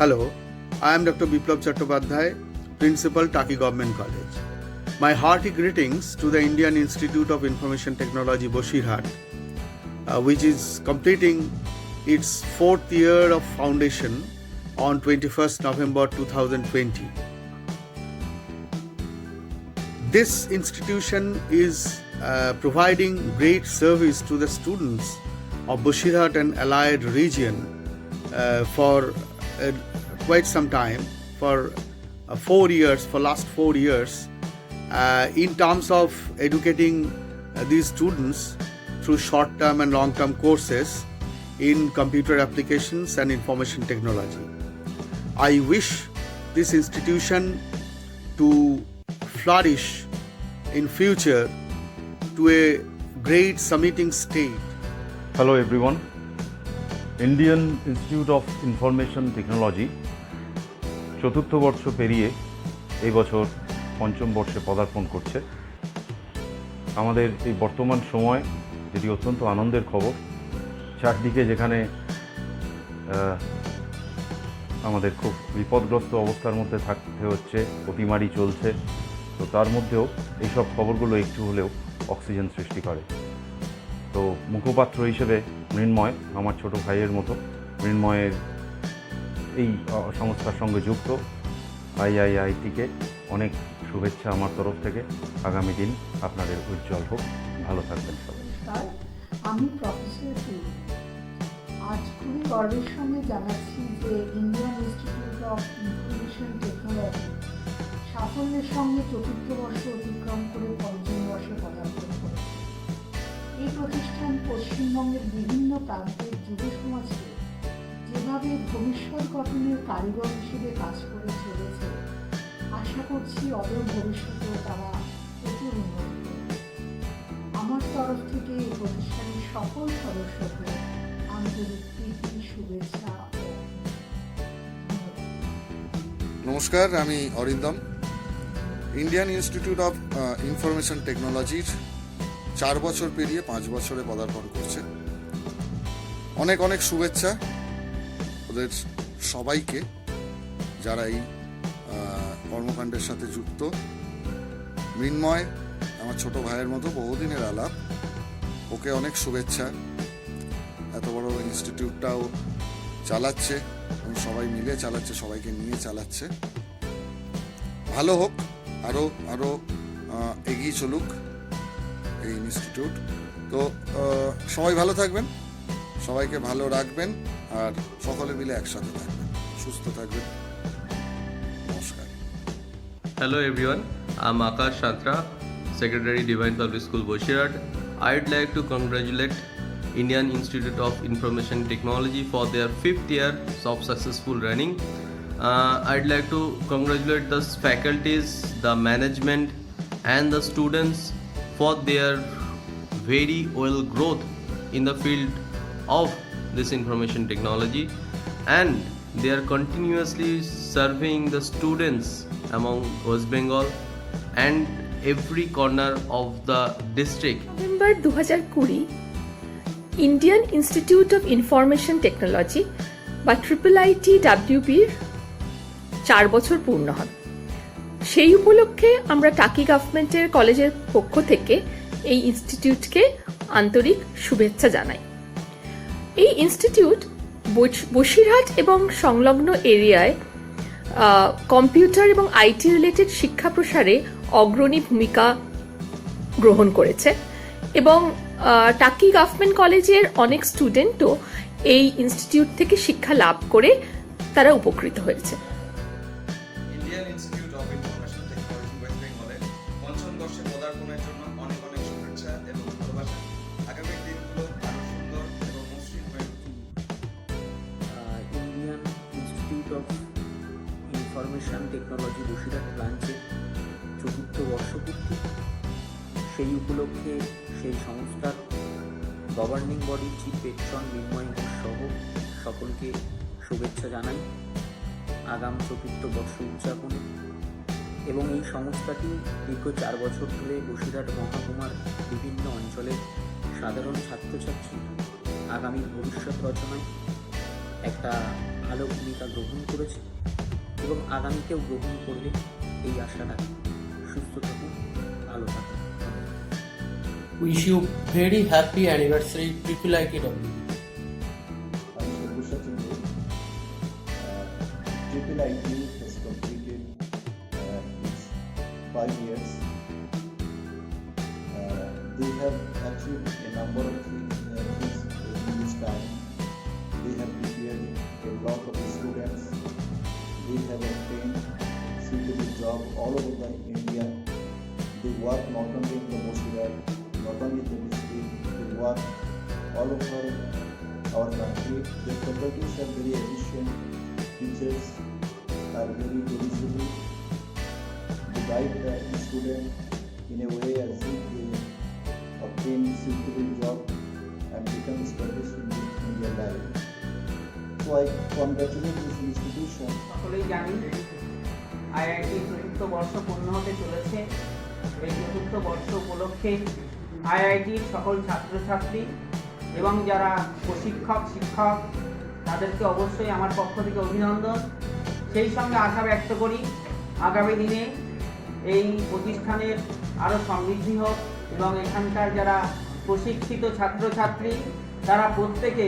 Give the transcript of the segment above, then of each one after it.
Hello, I am Dr. Biplab Chattopadhyay, Principal, Taki Government College. My hearty greetings to the Indian Institute of Information Technology, Bosirhat, which is completing its 4th year of foundation on 21st November 2020. This institution is providing great service to the students of Bosirhat and allied region for quite some time, for 4 years, for last 4 years, in terms of educating these students through short-term and long-term courses in computer applications and information technology. I wish this institution to flourish in future to a great summiting state. Hello everyone. Indian Institute of Information Technology চতুর্থ বর্ষ পেরিয়ে এই বছর পঞ্চম বর্ষে পদার্পণ করছে। আমাদের এই বর্তমান সময় যেটি অত্যন্ত আনন্দের খবর, চারদিকে যেখানে আমাদের খুব বিপদগ্রস্ত অবস্থার মধ্যে থাকতে হচ্ছে, অতিমারি চলছে, তো তার মধ্যেও এইসব খবরগুলো একটু হলেও অক্সিজেন সৃষ্টি করে। তো মুখপাত্র হিসেবে মৃন্ময়, আমার ছোট ভাইয়ের মতো, মৃন্ময়ের এই সংস্থার সঙ্গে যুক্ত আইআইআইটিকে অনেক শুভেচ্ছা আমার তরফ থেকে। আগামী দিন আপনাদের উজ্জ্বল হোক, ভালো থাকবেন সবাই। আমি প্রফেসর পুরী। আজ খুবই গর্বের সঙ্গে জানাচ্ছি যে Indian institute of information technology সাফল্যের সঙ্গে চতুর্থ বর্ষ অতিক্রম করে পঞ্চম বর্ষে পদার্পণ করেছে। এই প্রতিষ্ঠান পশ্চিমবঙ্গের বিভিন্ন প্রান্তের যুব সমাজকে যেভাবে ভবিষ্যৎ গঠনের কারিগর হিসেবে কাজ করে চলেছে, আশা করছি অদূর ভবিষ্যতেও তারা প্রচুর উন্নতি করবে। আমার তরফ থেকে এই প্রতিষ্ঠানের সকল সদস্যকে আন্তরিক প্রীতি, শুভেচ্ছা ও নমস্কার, আমি Arindam. Indian institute of information টেকনোলজির 4 বছর পেরিয়ে 5 বছরে পদার্পণ করছে। অনেক অনেক শুভেচ্ছা ওদের সবাইকে যারা এই কর্মকাণ্ডের সাথে যুক্ত। মৃন্ময় আমার ছোট ভাইয়ের মতো, বহুদিনের আলাপ, ওকে অনেক শুভেচ্ছা। এত বড় ইনস্টিটিউটটাও চালাচ্ছে এবং সবাই মিলে চালাচ্ছে, সবাইকে নিয়ে চালাচ্ছে। ভালো হোক, আরও আরও এগিয়ে চলুক এই ইনস্টিটিউট। তো সবাই ভালো থাকবেন, সবাইকে ভালো রাখবেন, আর সকলে মিলে একসাথে থাকবেন, সুস্থ থাকবেন। নমস্কার। Hello everyone, I'm Akash Shantra, Secretary Divine Public School Bosirhat. I'd like to congratulate Indian Institute of Information Technology for their 5th year of successful running. I'd like to congratulate the faculties, the management and the students for their very well growth in the field of this information technology, and they are continuously serving the students among West Bengal and every corner of the district. November 2020 Indian institute of information technology বা IIITWPর 4 বছর পূর্ণ হবে। সেই উপলক্ষে আমরা টাকি গভর্নমেন্টের কলেজের পক্ষ থেকে এই ইনস্টিটিউটকে আন্তরিক শুভেচ্ছা জানাই। এই ইনস্টিটিউট বসিরহাট এবং সংলগ্ন এরিয়ায় কম্পিউটার এবং আইটি রিলেটেড শিক্ষা প্রসারে অগ্রণী ভূমিকা গ্রহণ করেছে এবং টাকি গভর্নমেন্ট কলেজের অনেক স্টুডেন্টও এই ইনস্টিটিউট থেকে শিক্ষা লাভ করে তারা উপকৃত হয়েছে। Indian institute of information technology West বেঙ্গলের পঞ্চম বর্ষে পদার্পণের জন্য অনেক অনেক শুভেচ্ছা এবং ভালোবাসা। আগামী দিনগুলো আরো সুন্দর এবং মসৃণ হয়ে Indian institute of information technology Basirhat ব্রাঞ্চের চতুর্থ বর্ষপূর্তি। সেই উপলক্ষে সেই সংস্থার গভর্নিং বডি চিফ পেট্রন মৃন্ময় ঘোষ সহ সকলকে শুভেচ্ছা জানাই আগাম চতুর্থ বর্ষ উদযাপনে। এবং এই সংস্থাটি দীর্ঘ 4 বছর ধরে বসিরহাট মহকুমার বিভিন্ন অঞ্চলের সাধারণ ছাত্রছাত্রী আগামী ভবিষ্যৎ রচনায় একটা ভালো ভূমিকা গ্রহণ করেছে এবং আগামীতেও গ্রহণ করবে এই আশা রাখি। সুস্থ থাকুন, ভালো থাকুন। Wish you very happy anniversary Triple ITW. I'm Shubhusha Chinde. Triple IT has completed its 5 years. They have achieved a number of things in this time. They have prepared a lot of students. They have obtained suitable job all over the India. They work not only in the Boshirat, not only in the district, they work all over our country. The faculties are very efficient, teachers are very eligible. They guide the student in a way as if they obtain suitable job and become established in their life. So I congratulate this institution. সকলেই জানি IIT চতুর্থ বর্ষ পূর্ণ হতে চলেছে। এই চতুর্থ বর্ষ উপলক্ষে আইআইটির সকল ছাত্রছাত্রী এবং যারা প্রশিক্ষক শিক্ষক তাদেরকে অবশ্যই আমার পক্ষ থেকে অভিনন্দন। সেই সঙ্গে আশা ব্যক্ত করি আগামী দিনে এই প্রতিষ্ঠানের আরও সমৃদ্ধি হোক এবং এখানকার যারা প্রশিক্ষিত ছাত্রছাত্রী তারা প্রত্যেকে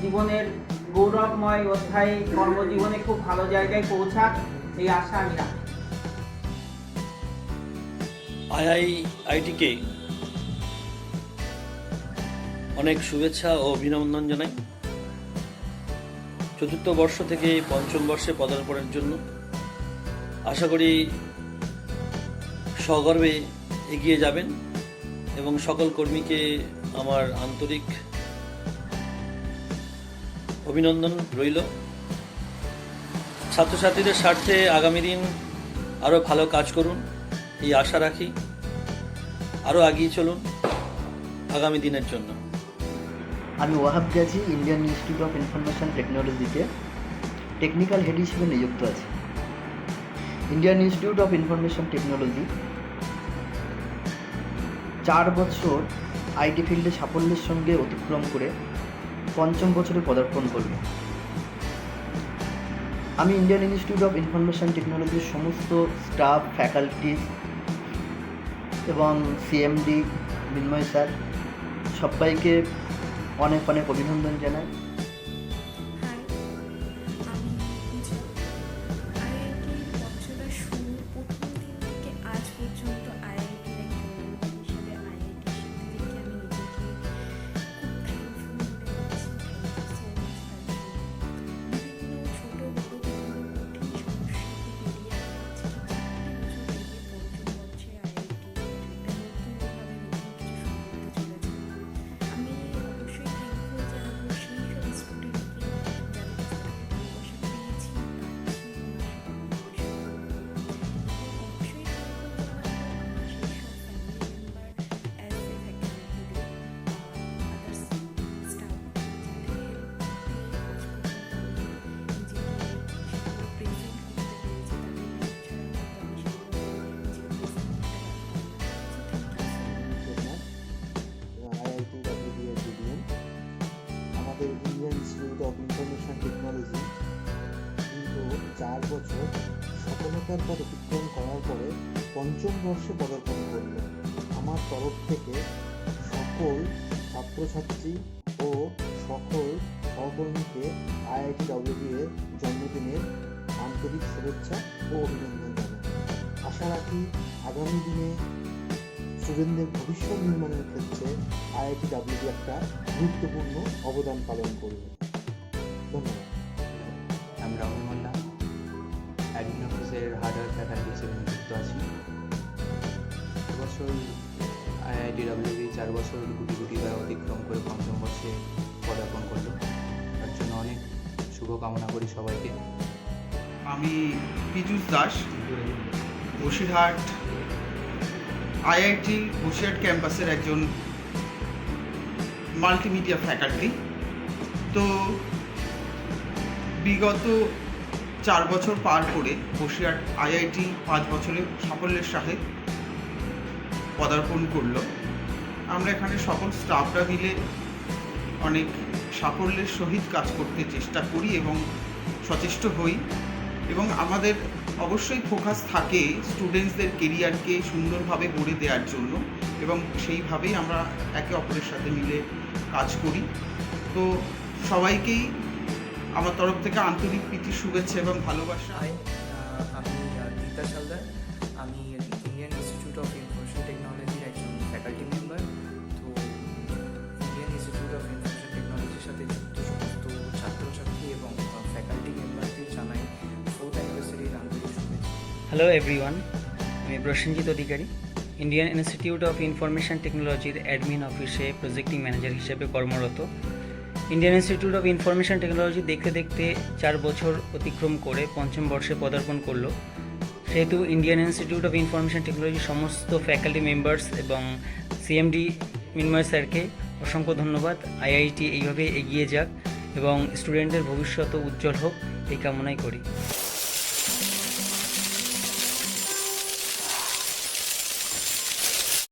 জীবনের গৌরবময় অধ্যায়ে কর্মজীবনে খুব ভালো জায়গায় পৌঁছাক, এই আশা আমি রাখি। আইআইটিকে অনেক শুভেচ্ছা ও অভিনন্দন জানাই চতুর্থ বর্ষ থেকে পঞ্চম বর্ষে পদার্পণের জন্য। আশা করি সগর্বে এগিয়ে যাবেন এবং সকল কর্মীকে আমার আন্তরিক অভিনন্দন রইল। ছাত্রছাত্রীদের স্বার্থে আগামী দিন আরও ভালো কাজ করুন এই আশা রাখি। আরও এগিয়ে চলুন আগামী দিনের জন্য। আমি Wahab Gazi Indian institute of information টেকনোলজিতে টেকনিক্যাল হেড হিসেবে নিযুক্ত আছি। Indian institute of information technology 4 বছর আইটি ফিল্ডে সাফল্যের সঙ্গে অতিক্রম করে পঞ্চম বছরে পদার্পণ করল। আমি ইন্ডিয়ান ইনস্টিটিউট অফ ইনফরমেশন টেকনোলজির সমস্ত স্টাফ, ফ্যাকাল্টিজ এবং সিএমডি মিন্ময় স্যার সবাইকে অনেক অনেক অভিনন্দন জানাই। Indian institute of information technology দীর্ঘ 4 বছর সফলতার পর অতিক্রম করার পরে পঞ্চম বর্ষে পদার্পণ করল। আমার তরফ থেকে সকল ছাত্রছাত্রী ও সকল সহকর্মীকে IITWB এর জন্মদিনের আন্তরিক শুভেচ্ছা ও অভিনন্দন জানাই। আশা রাখি আগামী দিনে স্টুডেন্টদের ভবিষ্যৎ নির্মাণের ক্ষেত্রে IITWB একটা গুরুত্বপূর্ণ অবদান পালন করবে। ধন্যবাদ। আমি রাহুল মোল্লা, অ্যাডমিন অফিসের হার্ডওয়্যার ফ্যাকাল্টি হিসেবে নিযুক্ত আছি। এবছর IITWB 4 বছর গুটি অতিক্রম করে পঞ্চম বর্ষে পদার্পণ করলো, তার জন্য অনেক শুভকামনা করি সবাইকে। আমি পীযূষ দাস, বসিরহাট IIT বসিরহাট ক্যাম্পাসের একজন মাল্টিমিডিয়া ফ্যাকাল্টি। তো বিগত 4 বছর পার করে বসিরহাট IIT 5 বছরের সাফল্যের সাথে পদার্পণ করলো। আমরা এখানে সকল স্টাফরা মিলে অনেক সাফল্যের সহিত কাজ করতে চেষ্টা করি এবং সচেষ্ট হই এবং আমাদের অবশ্যই ফোকাস থাকে স্টুডেন্টসদের কেরিয়ারকে সুন্দরভাবে গড়ে দেওয়ার জন্য এবং সেইভাবেই আমরা একে অপরের সাথে মিলে কাজ করি। তো সবাইকেই আমার তরফ থেকে আন্তরিক প্রীতি শুভেচ্ছা এবং ভালোবাসা। আমি গীতা সালদার, আমি ইন্ডিয়ান ইনস্টিটিউট অফ ইনফরমেশন টেকনোলজির একজন ফ্যাকাল্টি মেম্বার। তো ইন্ডিয়ান ইনস্টিটিউট অফ ইনফরমেশন টেকনোলজির সাথে যুক্ত সমস্ত ছাত্রছাত্রী এবং ফ্যাকাল্টি মেম্বারদের জানাই 4th অ্যানিভার্সারির আন্তরিক শুভেচ্ছা। হ্যালো এভরিওয়ান, আমি প্রসেনজিৎ অধিকারী, ইন্ডিয়ান ইনস্টিটিউট অফ ইনফরমেশন টেকনোলজির অ্যাডমিন অফিসে প্রজেক্টিং ম্যানেজার হিসেবে কর্মরত। Indian institute of information technology দেখতে দেখতে 4 বছর অতিক্রম করে 5ম বর্ষে পদার্পণ করলো। সেহেতু ইন্ডিয়ান ইনস্টিটিউট অফ ইনফরমেশন টেকনোলজির সমস্ত ফ্যাকাল্টি মেম্বার্স এবং সিএমডি মিন্ময় স্যারকে অসংখ্য ধন্যবাদ। আইআইটি এইভাবে এগিয়ে যাক এবং স্টুডেন্টদের ভবিষ্যৎ উজ্জ্বল হোক এই কামনাই করি।